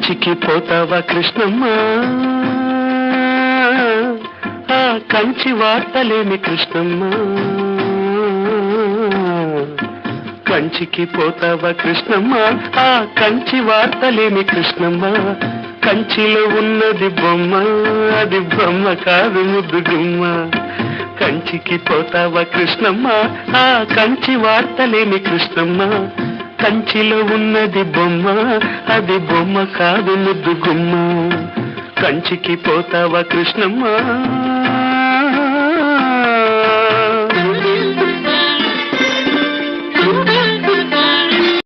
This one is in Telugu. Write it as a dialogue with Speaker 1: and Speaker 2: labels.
Speaker 1: కంచికి పోతావా కృష్ణమ్మ, ఆ కంచి వార్తలేమి కృష్ణమ్మ. కంచికి పోతావా కృష్ణమ్మ, ఆ కంచి వార్తలేమి కృష్ణమ్మ. కంచిలో ఉన్నది బొమ్మ, అది బొమ్మ కాదు ముద్దు గుమ్మ. కంచికి పోతావా కృష్ణమ్మ, ఆ కంచి వార్తలేమి కృష్ణమ్మ. కంచిలో ఉన్నది బొమ్మ, అది బొమ్మ కాదు ముద్దు గుమ్మ. కంచికి పోతావా కృష్ణమ్మ.